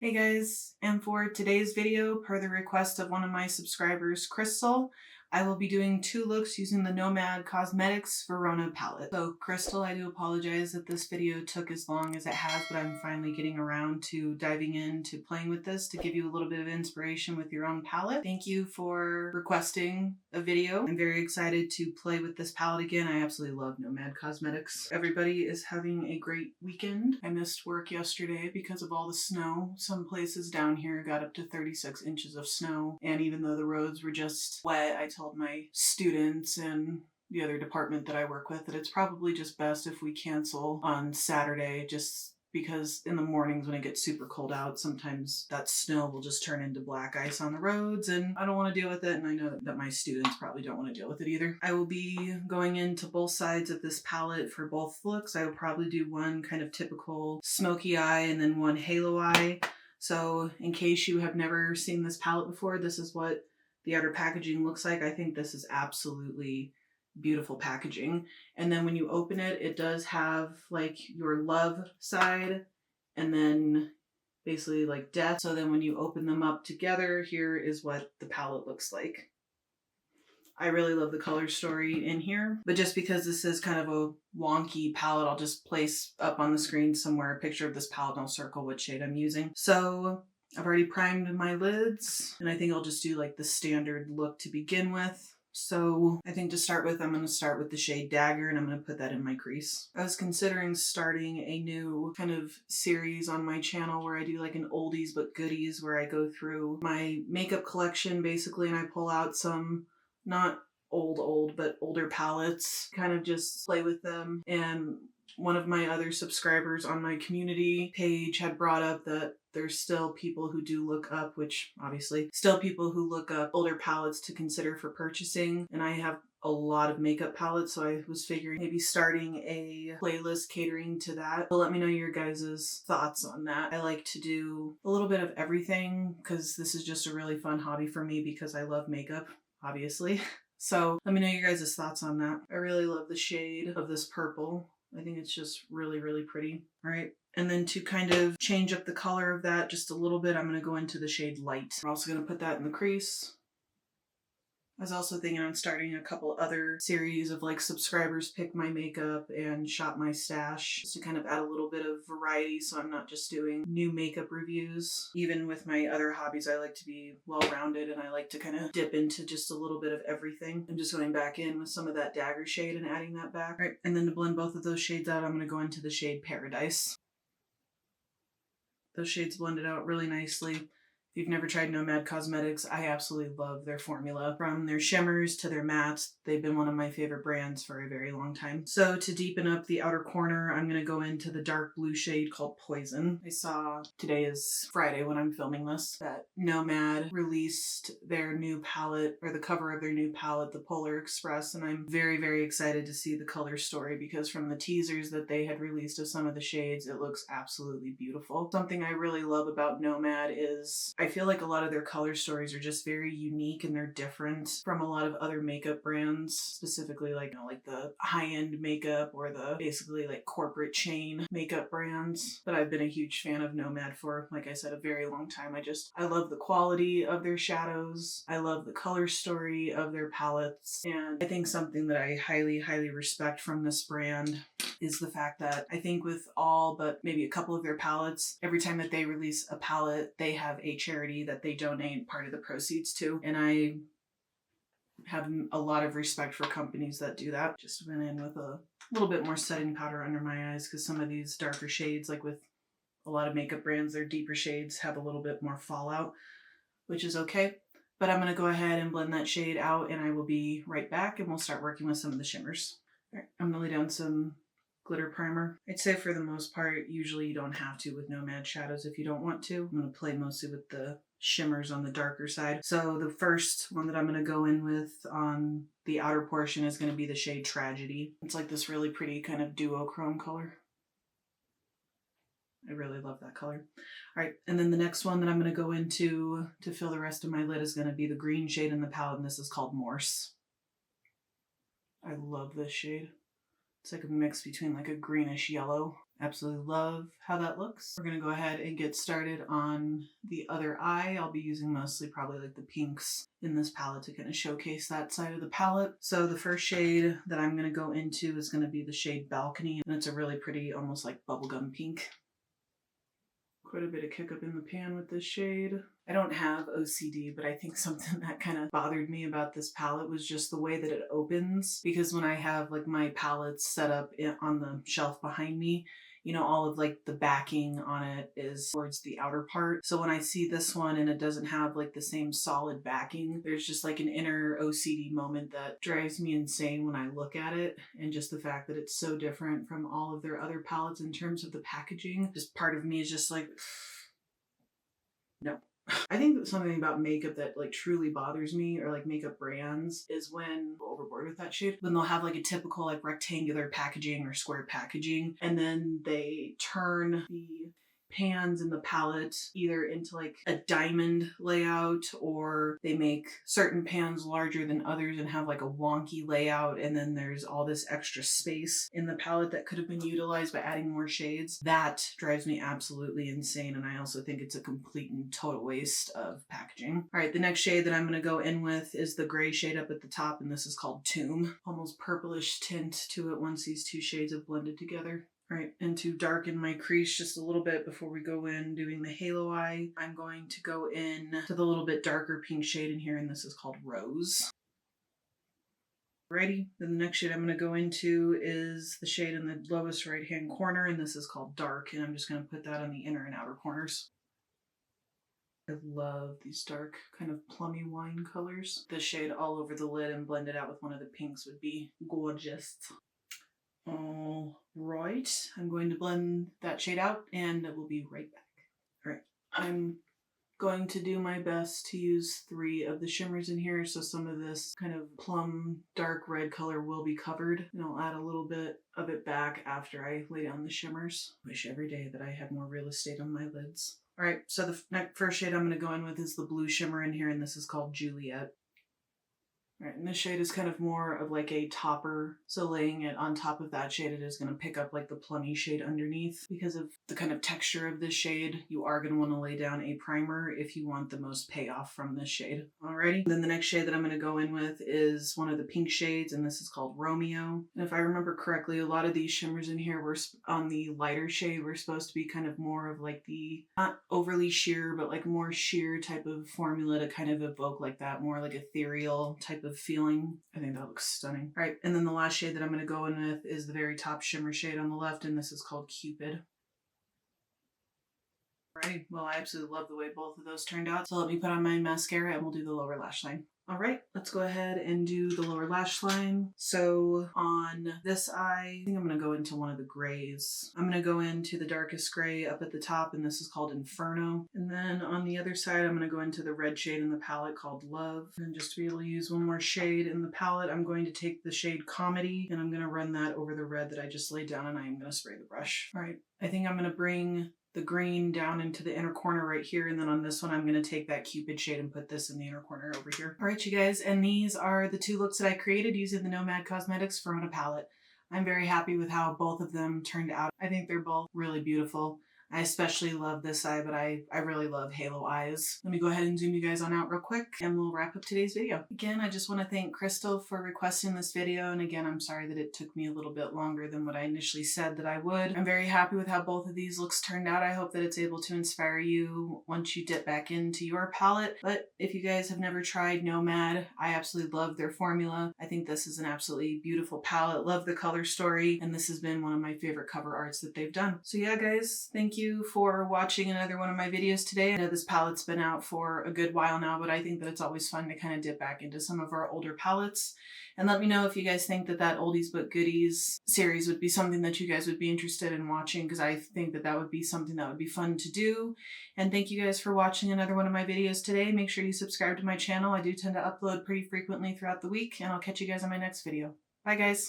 Hey guys, and for today's video, per the request of one of my subscribers, Crystal, I will be doing two looks using the Nomad Cosmetics Verona palette. So Crystal, I do apologize that this video took as long as it has, but I'm finally getting around to diving into playing with this to give you a little bit of inspiration with your own palette. Thank you for requesting a video. I'm very excited to play with this palette again. I absolutely love Nomad Cosmetics. Everybody is having a great weekend. I missed work yesterday because of all the snow. Some places down here got up to 36 inches of snow, and even though the roads were just wet, I told my students and the other department that I work with that it's probably just best if we cancel on Saturday, just because in the mornings when it gets super cold out, sometimes that snow will just turn into black ice on the roads, and I don't want to deal with it, and I know that my students probably don't want to deal with it either. I will be going into both sides of this palette for both looks. I will probably do one kind of typical smoky eye and then one halo eye. So in case you have never seen this palette before, this is what the outer packaging looks like. I think this is absolutely beautiful packaging. And then when you open it, it does have like your love side and then basically like death. So then when you open them up together, here is what the palette looks like. I really love the color story in here, but just because this is kind of a wonky palette, I'll just place up on the screen somewhere a picture of this palette and I'll circle what shade I'm using. So I've already primed my lids, and I think I'll just do like the standard look to begin with. So I think to start with, I'm going to start with the shade Dagger, and I'm going to put that in my crease. I was considering starting a new kind of series on my channel where I do like an oldies but goodies, where I go through my makeup collection basically, and I pull out some not old, but older palettes, kind of just play with them. And one of my other subscribers on my community page had brought up that there's still people who do look up, which obviously still people who look up older palettes to consider for purchasing. And I have a lot of makeup palettes, so I was figuring maybe starting a playlist catering to that. But let me know your guys' thoughts on that. I like to do a little bit of everything because this is just a really fun hobby for me because I love makeup, obviously. So let me know your guys' thoughts on that. I really love the shade of this purple. I think it's just really, really pretty. All right. And then to kind of change up the color of that just a little bit, I'm going to go into the shade Light. I'm also going to put that in the crease. I was also thinking on starting a couple other series of like subscribers pick my makeup and shop my stash, just to kind of add a little bit of variety so I'm not just doing new makeup reviews. Even with my other hobbies, I like to be well-rounded and I like to kind of dip into just a little bit of everything. I'm just going back in with some of that Dagger shade and adding that back. All right, and then to blend both of those shades out, I'm going to go into the shade Paradise. Those shades blended out really nicely. If you've never tried Nomad Cosmetics, I absolutely love their formula. From their shimmers to their mattes, they've been one of my favorite brands for a very long time. So to deepen up the outer corner, I'm going to go into the dark blue shade called Poison. I saw, today is Friday when I'm filming this, that Nomad released their new palette, or the cover of their new palette, the Polar Express, and I'm very, very excited to see the color story because from the teasers that they had released of some of the shades, it looks absolutely beautiful. Something I really love about Nomad is I feel like a lot of their color stories are just very unique and they're different from a lot of other makeup brands, specifically like, like the high-end makeup or the basically like corporate chain makeup brands. But I've been a huge fan of Nomad for, like I said, a very long time. I love the quality of their shadows. I love the color story of their palettes. And I think something that I highly, highly respect from this brand is the fact that I think with all but maybe a couple of their palettes, every time that they release a palette, they have a charity that they donate part of the proceeds to. And I have a lot of respect for companies that do that. Just went in with a little bit more setting powder under my eyes because some of these darker shades, like with a lot of makeup brands, their deeper shades have a little bit more fallout, which is okay. But I'm going to go ahead and blend that shade out and I will be right back and we'll start working with some of the shimmers. All right, I'm going to lay down some glitter primer. I'd say for the most part, usually you don't have to with Nomad shadows if you don't want to. I'm going to play mostly with the shimmers on the darker side. So the first one that I'm going to go in with on the outer portion is going to be the shade Tragedy. It's like this really pretty kind of duochrome color. I really love that color. All right, and then the next one that I'm going to go into to fill the rest of my lid is going to be the green shade in the palette, and this is called Morse. I love this shade. It's like a mix between like a greenish yellow Absolutely love how that looks. We're gonna go ahead and get started on the other eye. I'll be using mostly probably like the pinks in this palette to kind of showcase that side of the palette. So the first shade that I'm gonna go into is gonna be the shade Balcony, and it's a really pretty, almost like bubblegum pink. Quite a bit of kick up in the pan with this shade. I don't have OCD, but I think something that kind of bothered me about this palette was just the way that it opens. Because when I have like my palettes set up on the shelf behind me, you know, all of like the backing on it is towards the outer part. So when I see this one and it doesn't have like the same solid backing, there's just like an inner OCD moment that drives me insane when I look at it. And just the fact that it's so different from all of their other palettes in terms of the packaging, just part of me is just like, no. I think that something about makeup that like truly bothers me, or like makeup brands, is when overboard with that shade, when they'll have like a typical like rectangular packaging or square packaging, and then they turn the pans in the palette either into like a diamond layout, or they make certain pans larger than others and have like a wonky layout, and then there's all this extra space in the palette that could have been utilized by adding more shades. That drives me absolutely insane, and I also think it's a complete and total waste of packaging. All right, the next shade that I'm going to go in with is the gray shade up at the top, and this is called Tomb. Almost purplish tint to it once these two shades have blended together. All right, and to darken my crease just a little bit before we go in doing the halo eye, I'm going to go in to the little bit darker pink shade in here, and this is called Rose. Alrighty, then the next shade I'm going to go into is the shade in the lowest right hand corner, and this is called Dark, and I'm just going to put that on the inner and outer corners. I love these dark kind of plummy wine colors. This shade all over the lid and blend it out with one of the pinks would be gorgeous. All right, I'm going to blend that shade out and we'll be right back. All right, I'm going to do my best to use 3 of the shimmers in here, so some of this kind of plum dark red color will be covered, and I'll add a little bit of it back after I lay down the shimmers. Wish every day that I had more real estate on my lids. All right, so the first shade I'm going to go in with is the blue shimmer in here, and this is called Juliet. All right, and this shade is kind of more of like a topper, so laying it on top of that shade, it is going to pick up like the plummy shade underneath. Because of the kind of texture of this shade, you are going to want to lay down a primer if you want the most payoff from this shade. Alrighty, then the next shade that I'm going to go in with is one of the pink shades, and this is called Romeo. And if I remember correctly, a lot of these shimmers in here were on the lighter shade, were supposed to be kind of more of like the, not overly sheer, but like more sheer type of formula to kind of evoke like that more like ethereal type of feeling. I think that looks stunning. All right, and then the last shade that I'm going to go in with is the very top shimmer shade on the left, and this is called Cupid. Alright, well, I absolutely love the way both of those turned out. So let me put on my mascara and we'll do the lower lash line. Alright, let's go ahead and do the lower lash line. So on this eye, I think I'm going to go into one of the grays. I'm going to go into the darkest gray up at the top, and this is called Inferno. And then on the other side, I'm going to go into the red shade in the palette called Love. And just to be able to use one more shade in the palette, I'm going to take the shade Comedy, and I'm going to run that over the red that I just laid down, and I'm going to spray the brush. Alright, I think I'm going to bring the green down into the inner corner right here, and then on this one I'm going to take that Cupid shade and put this in the inner corner over here. Alright you guys, and these are the 2 looks that I created using the Nomad Cosmetics Verona palette. I'm very happy with how both of them turned out. I think they're both really beautiful. I especially love this eye, but I really love halo eyes. Let me go ahead and zoom you guys on out real quick and we'll wrap up today's video. Again, I just want to thank Crystal for requesting this video, and again, I'm sorry that it took me a little bit longer than what I initially said that I would. I'm very happy with how both of these looks turned out. I hope that it's able to inspire you once you dip back into your palette. But if you guys have never tried Nomad, I absolutely love their formula. I think this is an absolutely beautiful palette. Love the color story, and this has been one of my favorite cover arts that they've done. So yeah guys, thank you for watching another one of my videos today. I know this palette's been out for a good while now, but I think that it's always fun to kind of dip back into some of our older palettes. And let me know if you guys think that that Oldies But Goodies series would be something that you guys would be interested in watching, because I think that that would be something that would be fun to do. And thank you guys for watching another one of my videos today. Make sure you subscribe to my channel. I do tend to upload pretty frequently throughout the week, and I'll catch you guys on my next video. Bye guys!